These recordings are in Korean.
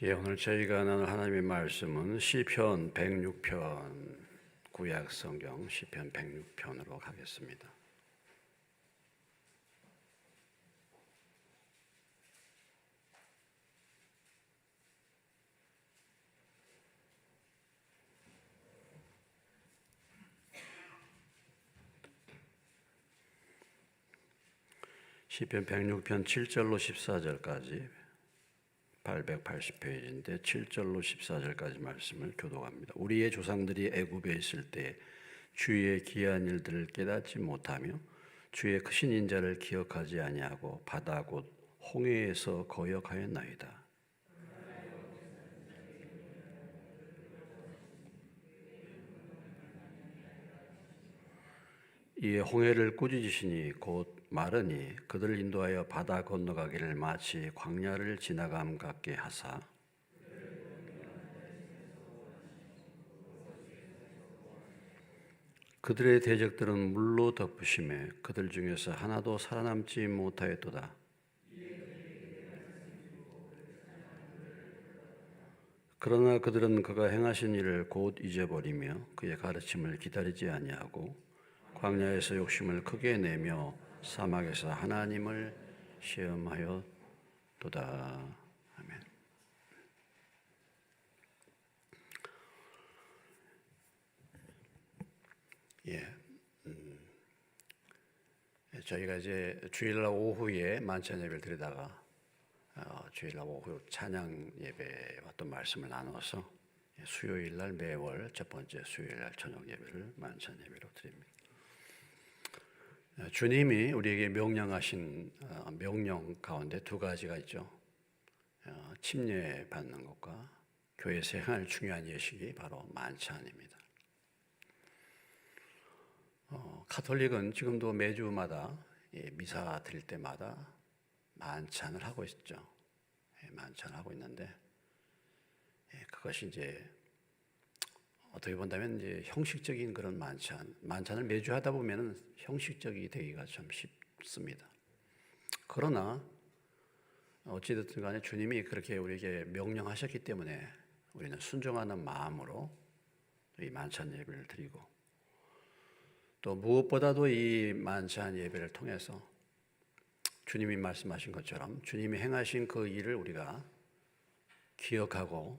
오늘 저희가 나눌 하나님의 말씀은 시편 106편, 구약 성경 시편 106편으로 가겠습니다. 시편 106편 7절로 14절까지 880페이지인데 7절로 14절까지 말씀을 교독합니다. 우리의 조상들이 애굽에 있을 때 주의 기이한 일들을 깨닫지 못하며 주의 크신 인자를 기억하지 아니하고 바다 곧 홍해에서 거역하였나이다. 이에 홍해를 꾸짖으시니 곧 마르니 그들을 인도하여 바다 건너가기를 마치 광야를 지나감 같게 하사 그들의 대적들은 물로 덮으심에 그들 중에서 하나도 살아남지 못하였도다. 그러나 그들은 그가 행하신 일을 곧 잊어버리며 그의 가르침을 기다리지 아니하고 광야에서 욕심을 크게 내며 사막에서 하나님을 시험하였도다. 아멘. 저희가 이제 주일날 오후에 만찬 예배를 드리다가 주일날 오후 찬양 예배와 또 말씀을 나눠서 수요일날 매월 첫 번째 수요일날 저녁 예배를 만찬 예배로 드립니다. 주님이 우리에게 명령하신 명령 가운데 두 가지가 있죠. 침례받는 것과 교회에서 행할 중요한 예식이 바로 만찬입니다. 카톨릭은 지금도 매주마다 미사 드릴 때마다 만찬을 하고 있죠. 만찬을 하고 있는데 그것이 이제 어떻게 본다면 이제 형식적인 그런 만찬을 매주 하다 보면은 형식적이 되기가 좀 쉽습니다. 그러나 어찌됐든 간에 주님이 그렇게 우리에게 명령하셨기 때문에 우리는 순종하는 마음으로 이 만찬 예배를 드리고 또 무엇보다도 이 만찬 예배를 통해서 주님이 말씀하신 것처럼 주님이 행하신 그 일을 우리가 기억하고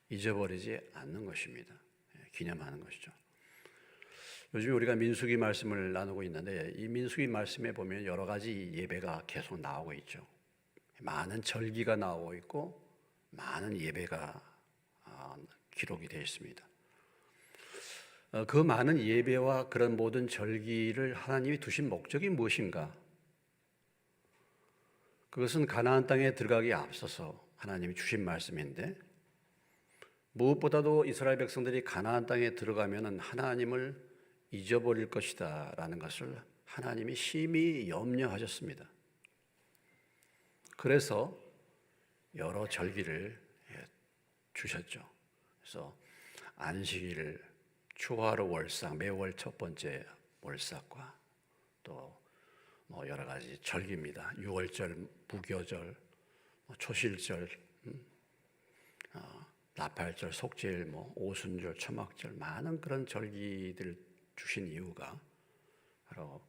잊어버리지 않는 것입니다. 기념하는 것이죠. 요즘 우리가 민수기 말씀을 나누고 있는데 이 민수기 말씀에 보면 여러 가지 예배가 계속 나오고 있죠. 많은 절기가 나오고 있고 많은 예배가 기록이 되어 있습니다. 그 많은 예배와 그런 모든 절기를 하나님이 두신 목적이 무엇인가? 그것은 가나안 땅에 들어가기에 앞서서 하나님이 주신 말씀인데 무엇보다도 이스라엘 백성들이 가나안 땅에 들어가면 하나님을 잊어버릴 것이다 라는 것을 하나님이 심히 염려하셨습니다. 그래서 여러 절기를 주셨죠. 그래서 안식일을 초하루 월삭, 매월 첫 번째 월삭과 또 여러 가지 절기입니다. 유월절, 무교절, 초실절, 나팔절, 속죄일, 오순절, 초막절 많은 그런 절기들 주신 이유가 바로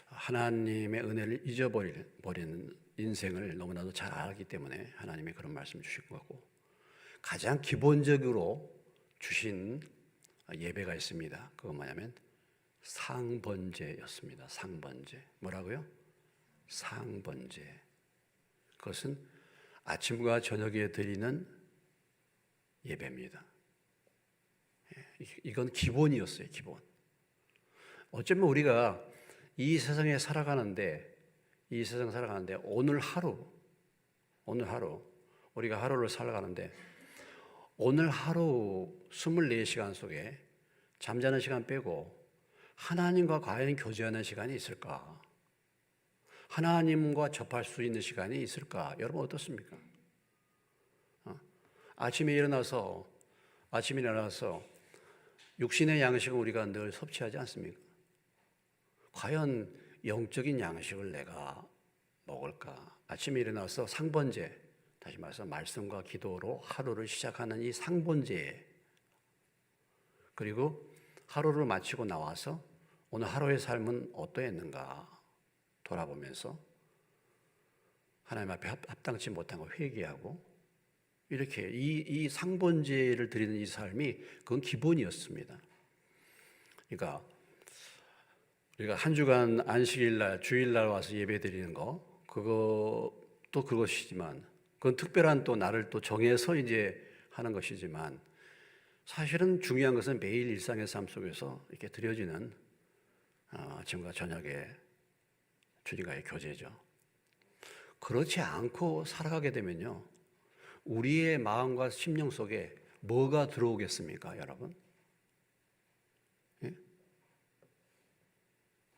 하나님의 은혜를 잊어버리는 인생을 너무나도 잘 알기 때문에 하나님이 그런 말씀 주신 거고 가장 기본적으로 주신 예배가 있습니다. 그건 뭐냐면 상번제였습니다. 상번제. 뭐라고요? 상번제. 그것은 아침과 저녁에 드리는 예배입니다. 이건 기본이었어요. 기본. 어쩌면 우리가 이 세상에 살아가는데 오늘 하루 우리가 하루를 살아가는데 오늘 하루 24시간 속에 잠자는 시간 빼고 하나님과 과연 교제하는 시간이 있을까? 하나님과 접할 수 있는 시간이 있을까? 여러분 어떻습니까? 아침에 일어나서 육신의 양식을 우리가 늘 섭취하지 않습니까? 과연 영적인 양식을 내가 먹을까? 아침에 일어나서 상번제, 다시 말해서 말씀과 기도로 하루를 시작하는 이 상본제, 그리고 하루를 마치고 나와서 오늘 하루의 삶은 어떠했는가 돌아보면서 하나님 앞에 합당치 못한 거 회개하고, 이렇게 이 상본제를 드리는 이 삶이 그건 기본이었습니다. 그러니까 우리가 한 주간 안식일날, 주일날 와서 예배 드리는 거, 그것도 그것이지만, 그건 특별한 또 날을 또 정해서 이제 하는 것이지만, 사실은 중요한 것은 매일 일상의 삶 속에서 이렇게 드려지는 아침과 저녁의 주님과의 교제죠. 그렇지 않고 살아가게 되면요, 우리의 마음과 심령 속에 뭐가 들어오겠습니까, 여러분? 예?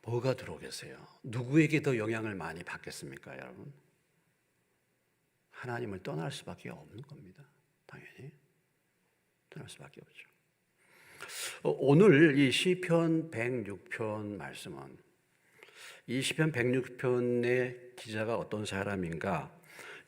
뭐가 들어오겠어요? 누구에게 더 영향을 많이 받겠습니까, 여러분? 하나님을 떠날 수밖에 없는 겁니다. 당연히 떠날 수밖에 없죠. 오늘 이 시편 106편 말씀은, 이 시편 106편의 기자가 어떤 사람인가?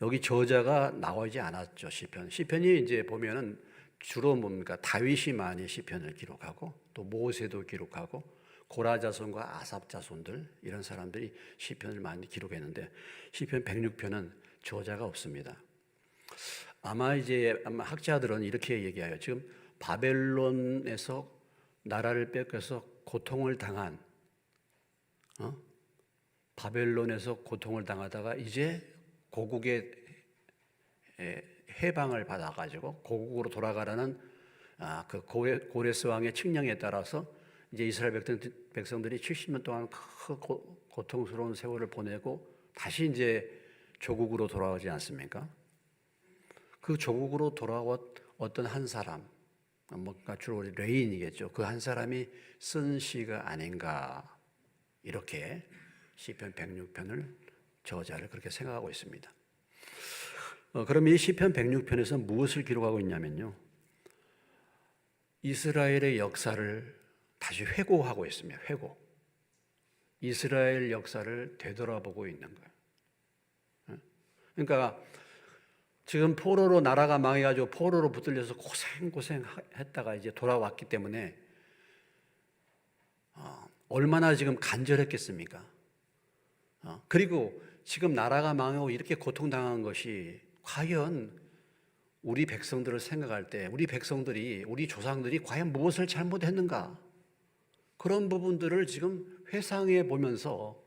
여기 저자가 나오지 않았죠. 시편이 이제 보면은 주로 뭡니까? 다윗이 많이 시편을 기록하고, 또 모세도 기록하고, 고라 자손과 아삽 자손들, 이런 사람들이 시편을 많이 기록했는데, 시편 106편은 저자가 없습니다. 아마 학자들은 이렇게 얘기해요. 지금 바벨론에서 나라를 뺏겨서 고통을 당한, 바벨론에서 고통을 당하다가 이제 고국의 해방을 받아가지고 고국으로 돌아가라는 그 고레스 왕의 칙령에 따라서 이제 이스라엘 백성들이 70년 동안 그 고통스러운 세월을 보내고 다시 이제 조국으로 돌아오지 않습니까? 그 조국으로 돌아온 어떤 한 사람, 뭔가 주로 레인이겠죠. 그 한 사람이 쓴 시가 아닌가, 이렇게 시편 106편을 저자를 그렇게 생각하고 있습니다. 그럼 이 시편 106편에서 무엇을 기록하고 있냐면요, 이스라엘의 역사를 다시 회고하고 있습니다. 회고. 이스라엘 역사를 되돌아보고 있는 거예요. 그러니까 지금 포로로 나라가 망해가지고 포로로 붙들려서 고생했다가 이제 돌아왔기 때문에 얼마나 지금 간절했겠습니까? 그리고 지금 나라가 망하고 이렇게 고통당한 것이 과연 우리 백성들을 생각할 때 우리 백성들이, 우리 조상들이 과연 무엇을 잘못했는가? 그런 부분들을 지금 회상해 보면서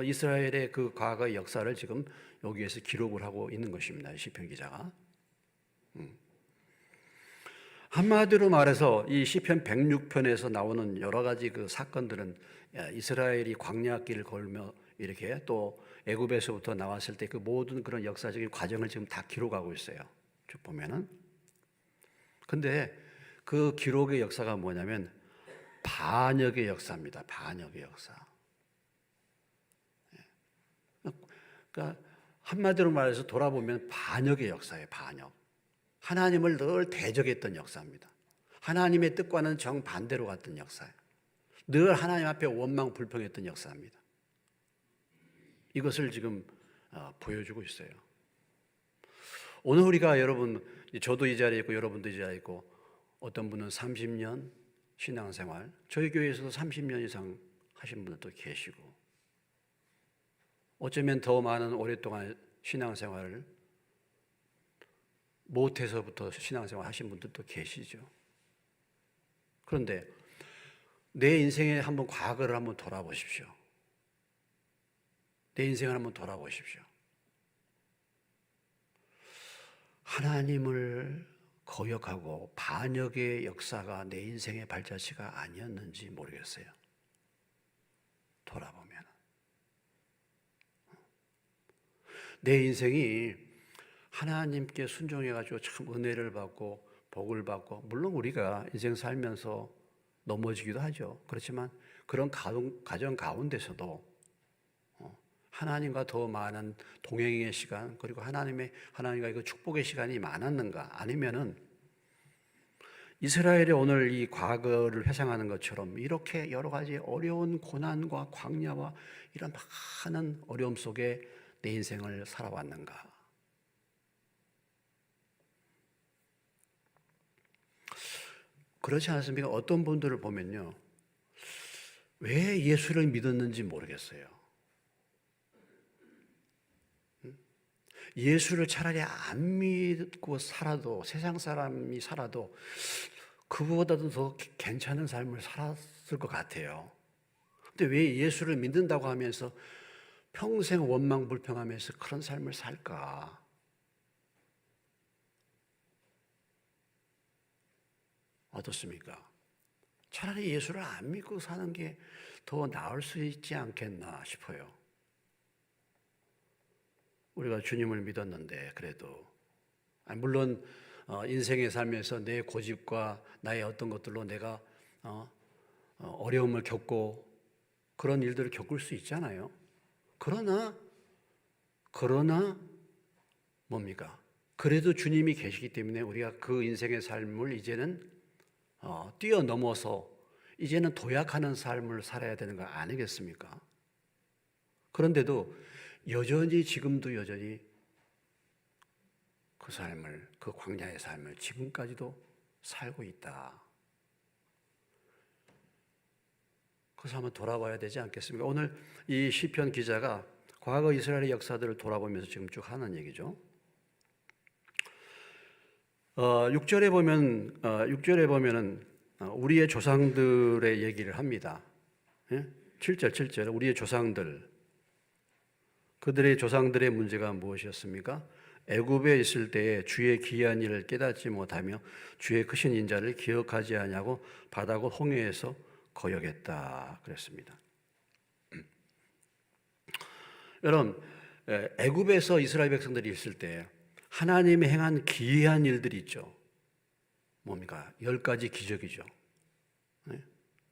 이스라엘의 그 과거의 역사를 지금 여기에서 기록을 하고 있는 것입니다. 시편 기자가. 한마디로 말해서 이 시편 106편에서 나오는 여러 가지 그 사건들은 이스라엘이 광야길을 걸며 이렇게 또 애굽에서부터 나왔을 때 그 모든 그런 역사적인 과정을 지금 다 기록하고 있어요. 쭉 보면은. 근데 그 기록의 역사가 뭐냐면 반역의 역사입니다. 반역의 역사. 그러니까 한마디로 말해서 돌아보면 반역의 역사예요. 반역. 하나님을 늘 대적했던 역사입니다. 하나님의 뜻과는 정반대로 갔던 역사예요. 늘 하나님 앞에 원망 불평했던 역사입니다. 이것을 지금 보여주고 있어요. 오늘 우리가, 여러분, 저도 이 자리에 있고 여러분도 이 자리에 있고, 어떤 분은 30년 신앙생활, 저희 교회에서도 30년 이상 하신 분들도 계시고, 어쩌면 더 많은 오랫동안 신앙생활을 못해서부터 신앙생활 하신 분들도 계시죠. 그런데 내 인생에 한번 과거를 한번 돌아보십시오. 내 인생을 한번 돌아보십시오. 하나님을 거역하고 반역의 역사가 내 인생의 발자취가 아니었는지 모르겠어요. 돌아보면 내 인생이 하나님께 순종해가지고 참 은혜를 받고 복을 받고, 물론 우리가 인생 살면서 넘어지기도 하죠. 그렇지만 그런 가정 가운데서도 하나님과 더 많은 동행의 시간, 그리고 하나님과 그 축복의 시간이 많았는가? 아니면은 이스라엘의 오늘 이 과거를 회상하는 것처럼 이렇게 여러 가지 어려운 고난과 광야와 이런 많은 어려움 속에 내 인생을 살아왔는가? 그렇지 않습니까? 어떤 분들을 보면요, 왜 예수를 믿었는지 모르겠어요. 예수를 차라리 안 믿고 살아도, 세상 사람이 살아도 그보다도 더 괜찮은 삶을 살았을 것 같아요. 근데 왜 예수를 믿는다고 하면서 평생 원망불평하면서 그런 삶을 살까? 어떻습니까? 차라리 예수를 안 믿고 사는 게 더 나을 수 있지 않겠나 싶어요. 우리가 주님을 믿었는데 그래도 물론 인생의 삶에서 내 고집과 나의 어떤 것들로 내가 어려움을 겪고 그런 일들을 겪을 수 있잖아요. 그러나 뭡니까? 그래도 주님이 계시기 때문에 우리가 그 인생의 삶을 이제는 뛰어넘어서 이제는 도약하는 삶을 살아야 되는 거 아니겠습니까? 그런데도 지금도 여전히 그 삶을, 그 광야의 삶을 지금까지도 살고 있다. 그래서 한번 돌아봐야 되지 않겠습니까? 오늘 이 시편 기자가 과거 이스라엘의 역사들을 돌아보면서 지금 쭉 하는 얘기죠. 6절에 보면은 우리의 조상들의 얘기를 합니다. 7절 우리의 조상들, 그들의 조상들의 문제가 무엇이었습니까? 애굽에 있을 때에 주의 기이한 일을 깨닫지 못하며 주의 크신 인자를 기억하지 아니하고 바다고 홍해에서 거역했다 그랬습니다. 여러분, 애굽에서 이스라엘 백성들이 있을 때 하나님이 행한 기이한 일들이 있죠. 뭡니까? 10가지 기적이죠.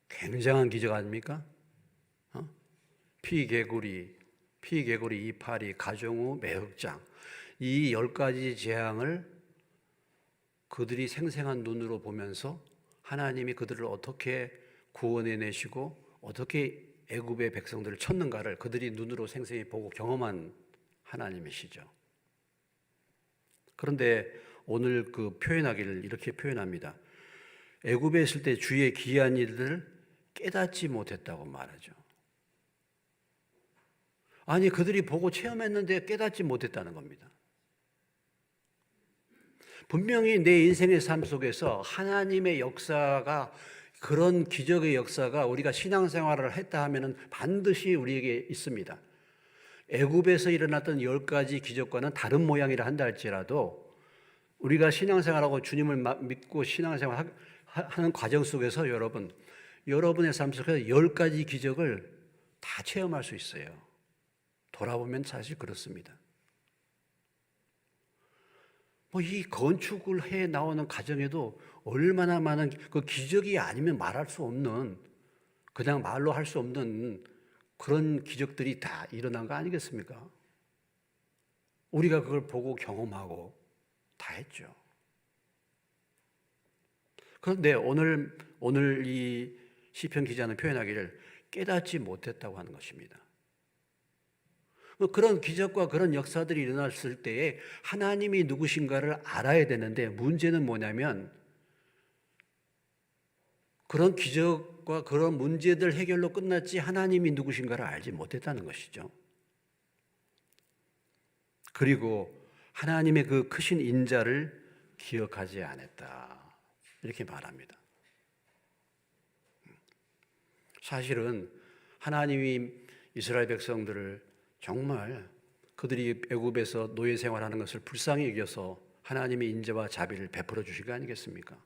굉장한 기적 아닙니까? 피개구리, 이파리, 가정우, 매흑장, 이 10가지 재앙을 그들이 생생한 눈으로 보면서 하나님이 그들을 어떻게 구원해내시고 어떻게 애굽의 백성들을 쳤는가를 그들이 눈으로 생생히 보고 경험한 하나님이시죠. 그런데 오늘 그 표현하기를 이렇게 표현합니다. 애굽에 있을 때 주의 기이한 일들을 깨닫지 못했다고 말하죠. 아니, 그들이 보고 체험했는데 깨닫지 못했다는 겁니다. 분명히 내 인생의 삶 속에서 하나님의 역사가, 그런 기적의 역사가 우리가 신앙생활을 했다 하면은 반드시 우리에게 있습니다. 애굽에서 일어났던 10가지 기적과는 다른 모양이라 한다 할지라도 우리가 신앙생활하고 주님을 믿고 신앙생활 하는 과정 속에서 여러분의 삶 속에서 10가지 기적을 다 체험할 수 있어요. 돌아보면 사실 그렇습니다. 이 건축을 해 나오는 과정에도 얼마나 많은 그 기적이 아니면 말할 수 없는, 그냥 말로 할 수 없는 그런 기적들이 다 일어난 거 아니겠습니까? 우리가 그걸 보고 경험하고 다 했죠. 그런데 오늘 이 시편 기자는 표현하기를 깨닫지 못했다고 하는 것입니다. 그런 기적과 그런 역사들이 일어났을 때에 하나님이 누구신가를 알아야 되는데, 문제는 뭐냐면 그런 기적과 그런 문제들 해결로 끝났지 하나님이 누구신가를 알지 못했다는 것이죠. 그리고 하나님의 그 크신 인자를 기억하지 않았다, 이렇게 말합니다. 사실은 하나님이 이스라엘 백성들을 정말 그들이 애굽에서 노예 생활하는 것을 불쌍히 여겨서 하나님의 인자와 자비를 베풀어 주신 거 아니겠습니까?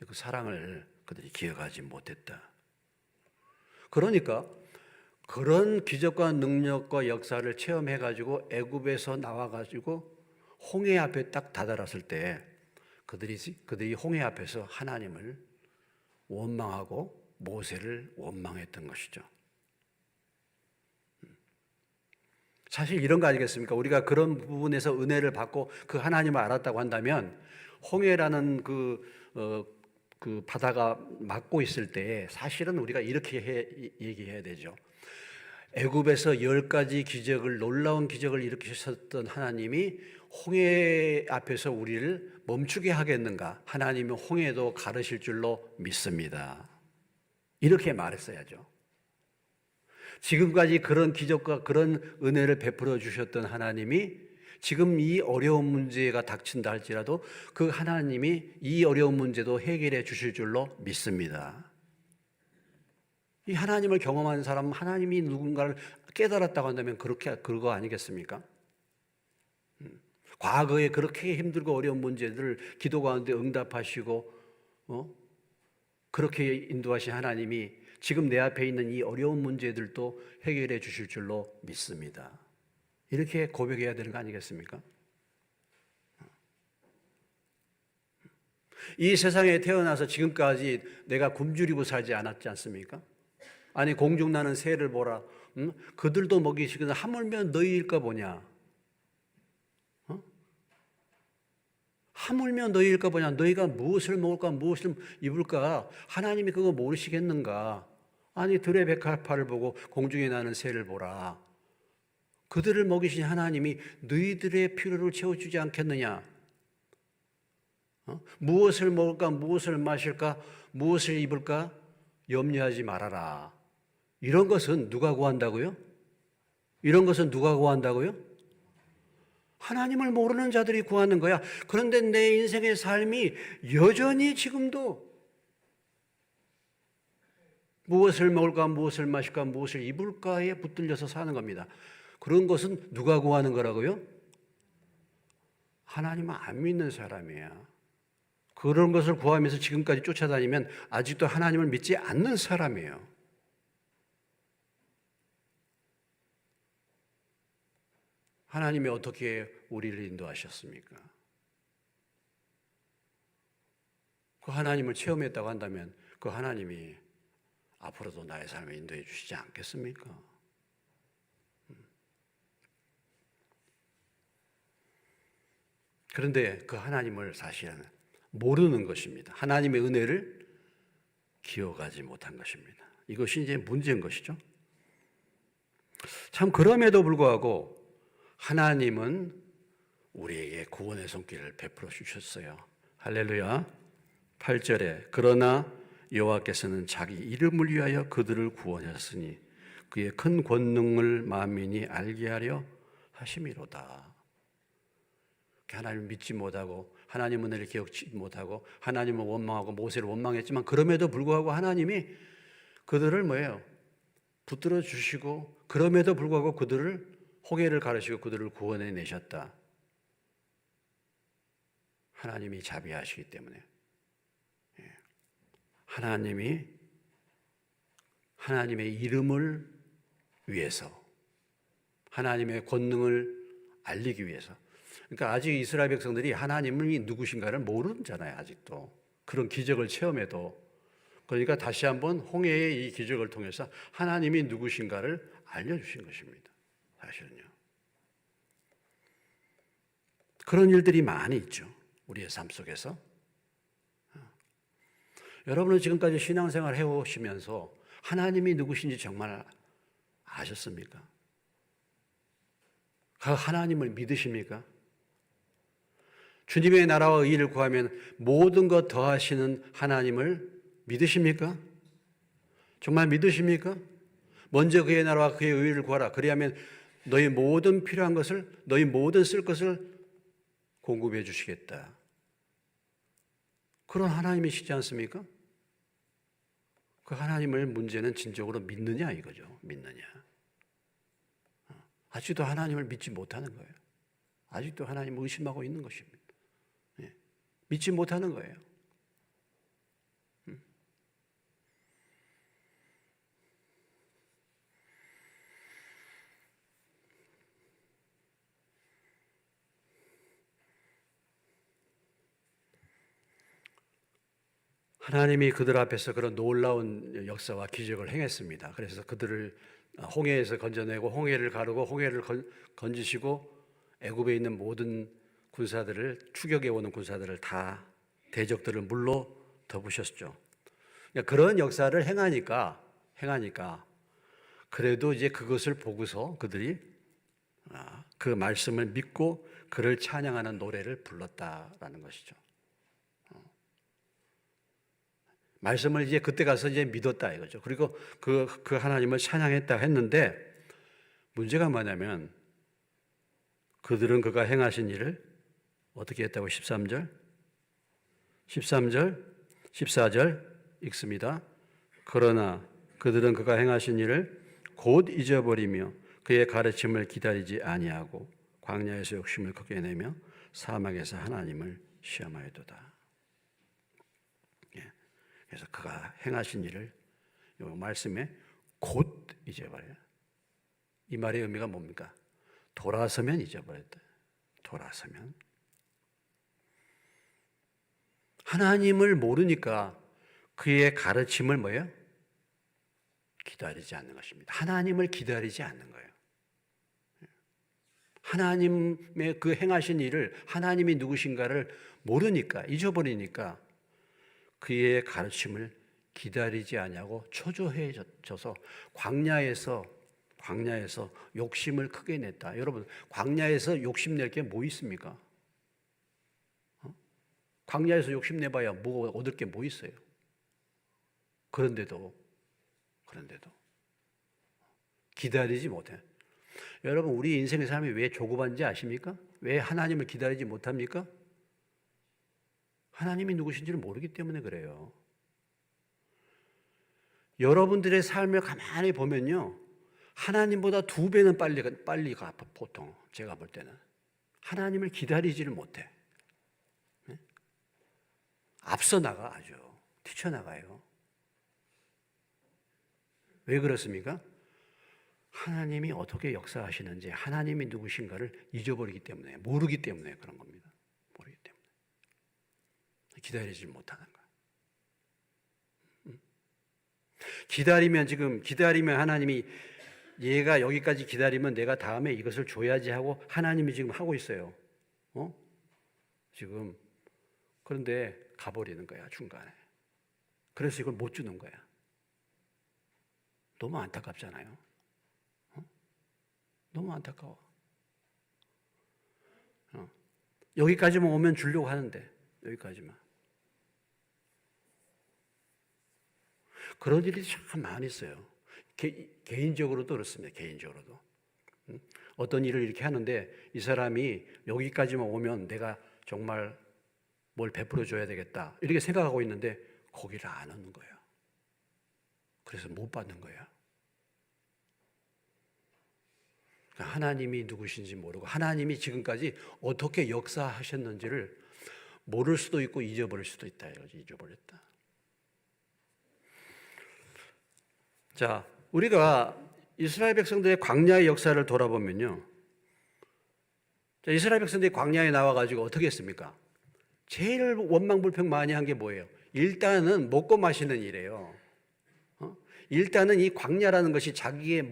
그 사랑을 그들이 기억하지 못했다. 그러니까 그런 기적과 능력과 역사를 체험해가지고 애굽에서 나와가지고 홍해 앞에 딱 다다랐을 때 그들이 홍해 앞에서 하나님을 원망하고 모세를 원망했던 것이죠. 사실 이런 거 아니겠습니까? 우리가 그런 부분에서 은혜를 받고 그 하나님을 알았다고 한다면 홍해라는 그 바다가 막고 있을 때 사실은 우리가 이렇게 얘기해야 되죠. 애굽에서 10가지 기적을, 놀라운 기적을 일으키셨던 하나님이 홍해 앞에서 우리를 멈추게 하겠는가? 하나님이 홍해도 가르실 줄로 믿습니다. 이렇게 말했어야죠. 지금까지 그런 기적과 그런 은혜를 베풀어 주셨던 하나님이 지금 이 어려운 문제가 닥친다 할지라도 그 하나님이 이 어려운 문제도 해결해 주실 줄로 믿습니다. 이 하나님을 경험한 사람은 하나님이 누군가를 깨달았다고 한다면 그거 아니겠습니까? 과거에 그렇게 힘들고 어려운 문제들을 기도 가운데 응답하시고 그렇게 인도하신 하나님이 지금 내 앞에 있는 이 어려운 문제들도 해결해 주실 줄로 믿습니다. 이렇게 고백해야 되는 거 아니겠습니까? 이 세상에 태어나서 지금까지 내가 굶주리고 살지 않았지 않습니까? 아니 공중나는 새를 보라. 그들도 먹이시거든 하물며 너희일까 보냐. 하물며 너희일까 보냐. 너희가 무엇을 먹을까 무엇을 입을까 하나님이 그거 모르시겠는가. 아니 들의 백합화를 보고 공중에 나는 새를 보라. 그들을 먹이신 하나님이 너희들의 필요를 채워주지 않겠느냐. 무엇을 먹을까 무엇을 마실까 무엇을 입을까 염려하지 말아라. 이런 것은 누가 구한다고요? 이런 것은 누가 구한다고요? 하나님을 모르는 자들이 구하는 거야. 그런데 내 인생의 삶이 여전히 지금도 무엇을 먹을까 무엇을 마실까 무엇을 입을까에 붙들려서 사는 겁니다. 그런 것은 누가 구하는 거라고요? 하나님을 안 믿는 사람이야. 그런 것을 구하면서 지금까지 쫓아다니면 아직도 하나님을 믿지 않는 사람이에요. 하나님이 어떻게 우리를 인도하셨습니까? 그 하나님을 체험했다고 한다면 그 하나님이 앞으로도 나의 삶을 인도해 주시지 않겠습니까? 그런데 그 하나님을 사실은 모르는 것입니다. 하나님의 은혜를 기억하지 못한 것입니다. 이것이 이제 문제인 것이죠. 참 그럼에도 불구하고 하나님은 우리에게 구원의 손길을 베풀어 주셨어요. 할렐루야. 8절에 그러나 여호와께서는 자기 이름을 위하여 그들을 구원하셨으니 그의 큰 권능을 만민이 알게 하려 하심이로다. 하나님을 믿지 못하고 하나님 은혜를 기억지 못하고 하나님을 원망하고 모세를 원망했지만 그럼에도 불구하고 하나님이 그들을 붙들어 주시고 그럼에도 불구하고 그들을 홍해를 가르시고 그들을 구원해 내셨다. 하나님이 자비하시기 때문에 하나님이 하나님의 이름을 위해서 하나님의 권능을 알리기 위해서 그러니까 아직 이스라엘 백성들이 하나님이 누구신가를 모르잖아요. 아직도 그런 기적을 체험해도 그러니까 다시 한번 홍해의 이 기적을 통해서 하나님이 누구신가를 알려주신 것입니다. 사실은요. 그런 일들이 많이 있죠. 우리의 삶 속에서. 여러분은 지금까지 신앙생활 해오시면서 하나님이 누구신지 정말 아셨습니까? 그 하나님을 믿으십니까? 주님의 나라와 의를 구하면 모든 것 더하시는 하나님을 믿으십니까? 정말 믿으십니까? 먼저 그의 나라와 그의 의를 구하라. 그리하면 너희 모든 필요한 것을 너희 모든 쓸 것을 공급해 주시겠다. 그런 하나님이시지 않습니까? 그 하나님을 문제는 진정으로 믿느냐 이거죠. 믿느냐. 아직도 하나님을 믿지 못하는 거예요. 아직도 하나님을 의심하고 있는 것입니다. 믿지 못하는 거예요. 하나님이 그들 앞에서 그런 놀라운 역사와 기적을 행했습니다. 그래서 그들을 홍해에서 건져내고 홍해를 가르고 홍해를 건지시고 애굽에 있는 모든 군사들을 추격해 오는 군사들을 다 대적들을 물로 덮으셨죠. 그러니까 그런 역사를 행하니까 그래도 이제 그것을 보고서 그들이 그 말씀을 믿고 그를 찬양하는 노래를 불렀다라는 것이죠. 말씀을 이제 그때 가서 이제 믿었다 이거죠. 그리고 그 하나님을 찬양했다 했는데 문제가 뭐냐면 그들은 그가 행하신 일을 어떻게 했다고 13절, 14절 읽습니다. 그러나 그들은 그가 행하신 일을 곧 잊어버리며 그의 가르침을 기다리지 아니하고 광야에서 욕심을 크게 내며 사막에서 하나님을 시험하였도다. 그래서 그가 행하신 일을 이 말씀에 곧 잊어버려요. 이 말의 의미가 뭡니까? 돌아서면 잊어버렸다. 돌아서면. 하나님을 모르니까 그의 가르침을 뭐예요? 기다리지 않는 것입니다. 하나님을 기다리지 않는 거예요. 하나님의 그 행하신 일을 하나님이 누구신가를 모르니까 잊어버리니까 그의 가르침을 기다리지 않냐고 초조해져서 광야에서 욕심을 크게 냈다. 여러분, 광야에서 욕심낼 게 뭐 있습니까? 광야에서 욕심내봐야 뭐 얻을 게 뭐 있어요? 그런데도 기다리지 못해. 여러분, 우리 인생의 삶이 왜 조급한지 아십니까? 왜 하나님을 기다리지 못합니까? 하나님이 누구신지를 모르기 때문에 그래요. 여러분들의 삶을 가만히 보면요, 하나님보다 2배는 빨리 가. 보통 제가 볼 때는 하나님을 기다리지를 못해. 앞서 나가. 아주 뛰쳐나가요. 왜 그렇습니까? 하나님이 어떻게 역사하시는지, 하나님이 누구신가를 잊어버리기 때문에, 모르기 때문에 그런 겁니다. 모르기 때문에 기다리지 못하는 거예요. 기다리면 하나님이 얘가 여기까지 기다리면 내가 다음에 이것을 줘야지 하고 하나님이 지금 하고 있어요. 지금. 그런데 가버리는 거야, 중간에. 그래서 이걸 못 주는 거야. 너무 안타깝잖아요. 너무 안타까워. 여기까지만 오면 주려고 하는데, 여기까지만. 그런 일이 참 많이 있어요. 개인적으로도 그렇습니다. 개인적으로도. 어떤 일을 이렇게 하는데 이 사람이 여기까지만 오면 내가 정말 뭘 베풀어 줘야 되겠다 이렇게 생각하고 있는데 거기를 안 오는 거예요. 그래서 못 받는 거예요. 하나님이 누구신지 모르고 하나님이 지금까지 어떻게 역사하셨는지를 모를 수도 있고 잊어버릴 수도 있다. 잊어버렸다. 자, 우리가 이스라엘 백성들의 광야의 역사를 돌아보면요, 자, 이스라엘 백성들이 광야에 나와가지고 어떻게 했습니까? 제일 원망불평 많이 한 게 뭐예요? 일단은 먹고 마시는 일이에요. 일단은 이 광야라는 것이 자기의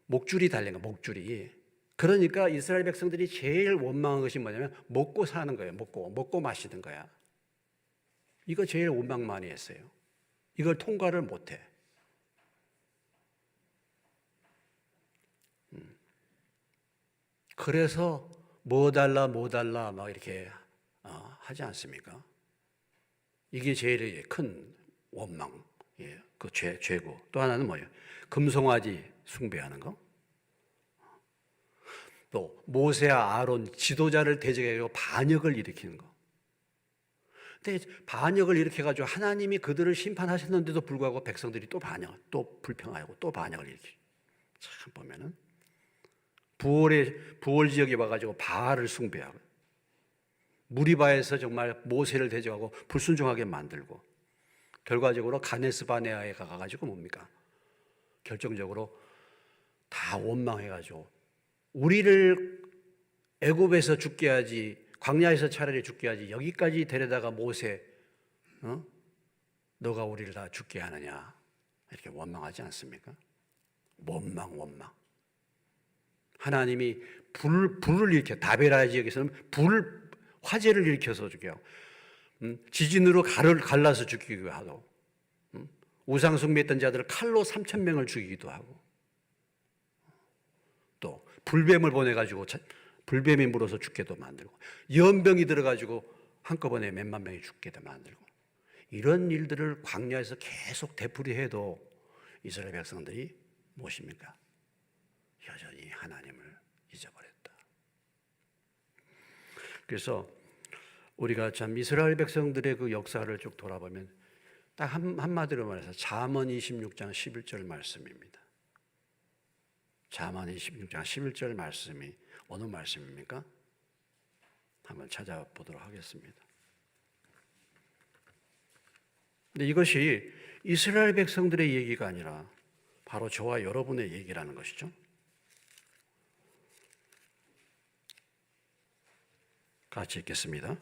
목줄이 달린 거, 목줄이. 그러니까 이스라엘 백성들이 제일 원망한 것이 뭐냐면 먹고 사는 거예요. 먹고 마시는 거야. 이거 제일 원망 많이 했어요. 이걸 통과를 못해. 그래서 뭐 달라 막 이렇게 하지 않습니까? 이게 제일 큰 원망, 그 죄고. 또 하나는 뭐예요? 금송아지 숭배하는 거. 또 모세와 아론 지도자를 대적해서 반역을 일으키는 거. 근데 반역을 일으켜가지고 하나님이 그들을 심판하셨는데도 불구하고 백성들이 또 또 불평하고 또 반역을 일으키죠. 참 보면은 부월 지역에 와가지고 바알을 숭배하고 무리바에서 정말 모세를 대적하고 불순종하게 만들고 결과적으로 가네스 바네아에 가가지고 뭡니까? 결정적으로 다 원망해가지고 우리를 애굽에서 죽게 하지, 광야에서 차라리 죽게 하지, 여기까지 데려다가 모세, 너가 우리를 다 죽게 하느냐, 이렇게 원망하지 않습니까? 원망. 하나님이 불을 일으켜, 다베라 지역에서는 화재를 일으켜서 죽여요. 지진으로 갈라서 죽이기도 하고, 우상 숭배했던 자들을 칼로 3,000명을 죽이기도 하고, 또 불뱀을 보내가지고 불뱀이 물어서 죽게도 만들고, 연병이 들어가지고 한꺼번에 몇만 명이 죽게도 만들고, 이런 일들을 광야에서 계속 되풀이해도 이스라엘 백성들이 무엇입니까? 여전히 하나님을 잊어버렸다. 그래서 우리가 참 이스라엘 백성들의 그 역사를 쭉 돌아보면 딱 한마디로 말해서 잠언 26장 11절 말씀입니다. 잠언 26장 11절 말씀이 어느 말씀입니까? 한번 찾아보도록 하겠습니다. 근데 이것이 이스라엘 백성들의 얘기가 아니라 바로 저와 여러분의 얘기라는 것이죠. 같이 읽겠습니다.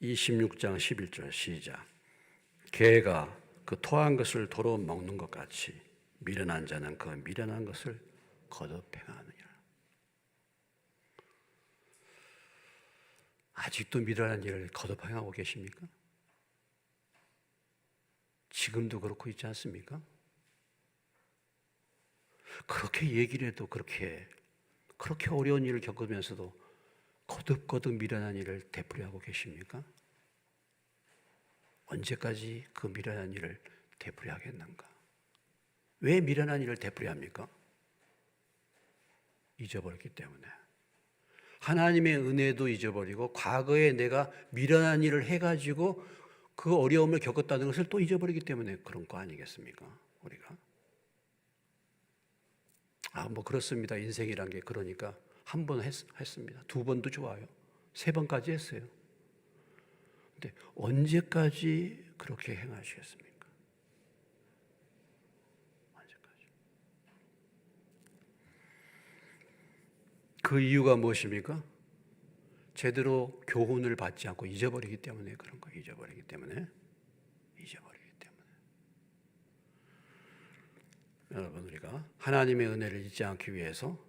26장 11절 시작. 개가 그 토한 것을 도로 먹는 것 같이 미련한 자는 그 미련한 것을 거듭 행하느니라. 아직도 미련한 일을 거듭 행하고 계십니까? 지금도 그렇고 있지 않습니까? 그렇게 얘기를 해도 그렇게 어려운 일을 겪으면서도 거듭거듭 미련한 일을 되풀이하고 계십니까? 언제까지 그 미련한 일을 되풀이하겠는가? 왜 미련한 일을 되풀이합니까? 잊어버렸기 때문에. 하나님의 은혜도 잊어버리고 과거에 내가 미련한 일을 해가지고 그 어려움을 겪었다는 것을 또 잊어버리기 때문에 그런 거 아니겠습니까? 우리가. 뭐 그렇습니다. 인생이란 게 그러니까 한 번 했습니다. 두 번도 좋아요. 세 번까지 했어요. 근데 언제까지 그렇게 행하시겠습니까? 언제까지? 그 이유가 무엇입니까? 제대로 교훈을 받지 않고 잊어버리기 때문에 그런 거예요. 잊어버리기 때문에. 여러분, 우리가 하나님의 은혜를 잊지 않기 위해서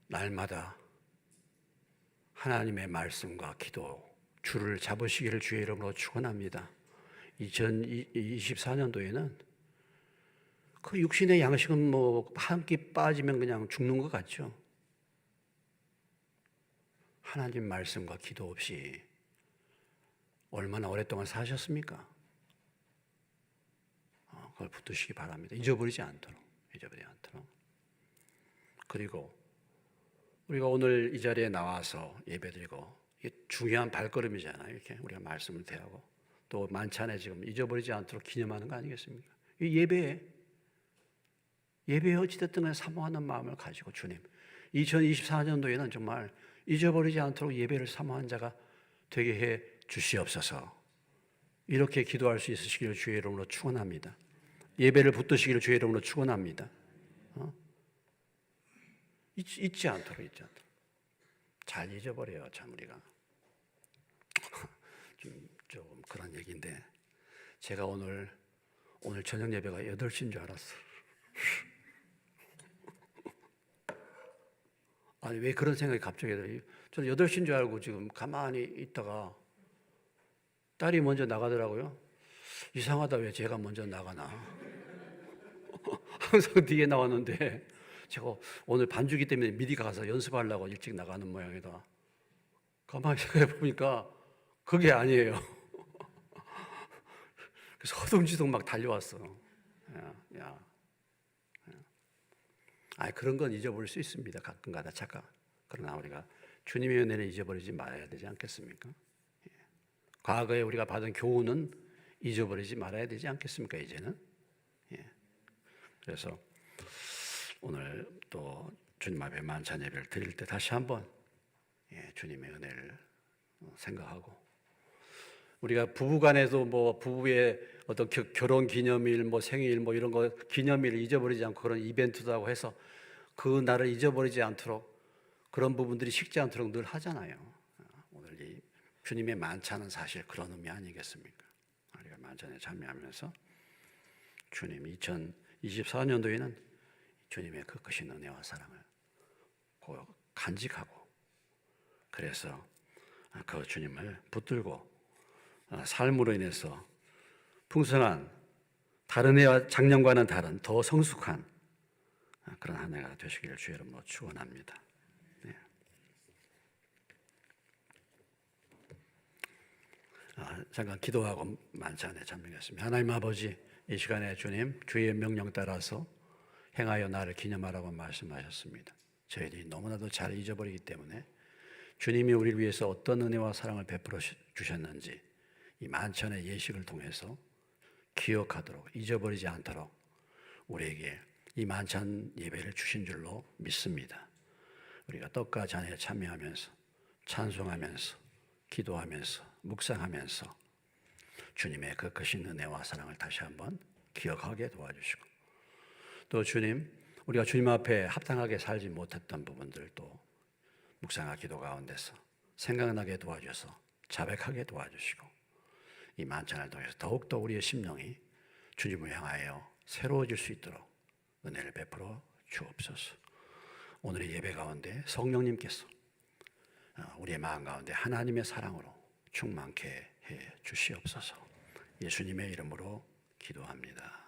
날마다 하나님의 말씀과 기도, 주를 잡으시기를 주의 이름으로 축원합니다. 2024년도에는 그 육신의 양식은 뭐 한 끼 빠지면 그냥 죽는 것 같죠. 하나님 말씀과 기도 없이 얼마나 오랫동안 사셨습니까? 그걸 붙드시기 바랍니다. 잊어버리지 않도록. 그리고 우리가 오늘 이 자리에 나와서 예배드리고 이게 중요한 발걸음이잖아요. 이렇게 우리가 말씀을 대하고 또 만찬에 지금 잊어버리지 않도록 기념하는 거 아니겠습니까? 이 예배에 어찌됐든 사모하는 마음을 가지고 주님, 2024년도에는 정말 잊어버리지 않도록 예배를 사모한 자가 되게 해 주시옵소서. 이렇게 기도할 수 있으시기를 주의 이름으로 축원합니다. 예배를 붙드시기를 주의 이름으로 축원합니다. 잊지 않도록. 잘 잊어버려요, 참 우리가. 좀 그런 얘기인데 제가 오늘 저녁 예배가 8시인 줄 알았어. 아니 왜 그런 생각이 갑자기 들어요? 저는 8시인 줄 알고 지금 가만히 있다가 딸이 먼저 나가더라고요. 이상하다, 왜 제가 먼저 나가나. 항상 뒤에 나왔는데 제가 오늘 반주기 때문에 미리 가서 연습하려고 일찍 나가는 모양이다. 가만히 생각해 보니까 그게 아니에요. 그래서 허둥지둥 막 달려왔어. 그런 건 잊어버릴 수 있습니다. 가끔가다 잠깐. 그러나 우리가 주님의 은혜를 잊어버리지 말아야 되지 않겠습니까? 과거에 우리가 받은 교훈은 잊어버리지 말아야 되지 않겠습니까? 이제는. 그래서 오늘 또 주님 앞에 만찬 예배를 드릴 때 다시 한번 주님의 은혜를 생각하고, 우리가 부부간에도 뭐 부부의 어떤 결혼 기념일, 뭐 생일, 뭐 이런 거 기념일을 잊어버리지 않고 그런 이벤트도 하고 해서 그 날을 잊어버리지 않도록 그런 부분들이 식지 않도록 늘 하잖아요. 오늘 이 주님의 만찬은 사실 그런 의미 아니겠습니까? 우리가 만찬에 참여하면서 주님 2024년도에는 주님의 그 크신 은혜와 사랑을 간직하고, 그래서 그 주님을 붙들고 삶으로 인해서 풍성한 다른 해와 작년과는 다른 더 성숙한 그런 한 해가 되시기를 주의 이름으로 축원합니다. 네. 잠깐 기도하고 만찬에 참여하겠습니다. 하나님 아버지, 이 시간에 주님 주의 명령 따라서 행하여 나를 기념하라고 말씀하셨습니다. 저희들이 너무나도 잘 잊어버리기 때문에 주님이 우리를 위해서 어떤 은혜와 사랑을 베풀어 주셨는지 이 만찬의 예식을 통해서 기억하도록, 잊어버리지 않도록 우리에게 이 만찬 예배를 주신 줄로 믿습니다. 우리가 떡과 잔에 참여하면서 찬송하면서 기도하면서 묵상하면서 주님의 그 크신 은혜와 사랑을 다시 한번 기억하게 도와주시고, 또 주님, 우리가 주님 앞에 합당하게 살지 못했던 부분들도 묵상과 기도 가운데서 생각나게 도와줘서 자백하게 도와주시고, 이 만찬을 통해서 더욱더 우리의 심령이 주님을 향하여 새로워질 수 있도록 은혜를 베풀어 주옵소서. 오늘의 예배 가운데 성령님께서 우리의 마음 가운데 하나님의 사랑으로 충만케 해 주시옵소서. 예수님의 이름으로 기도합니다.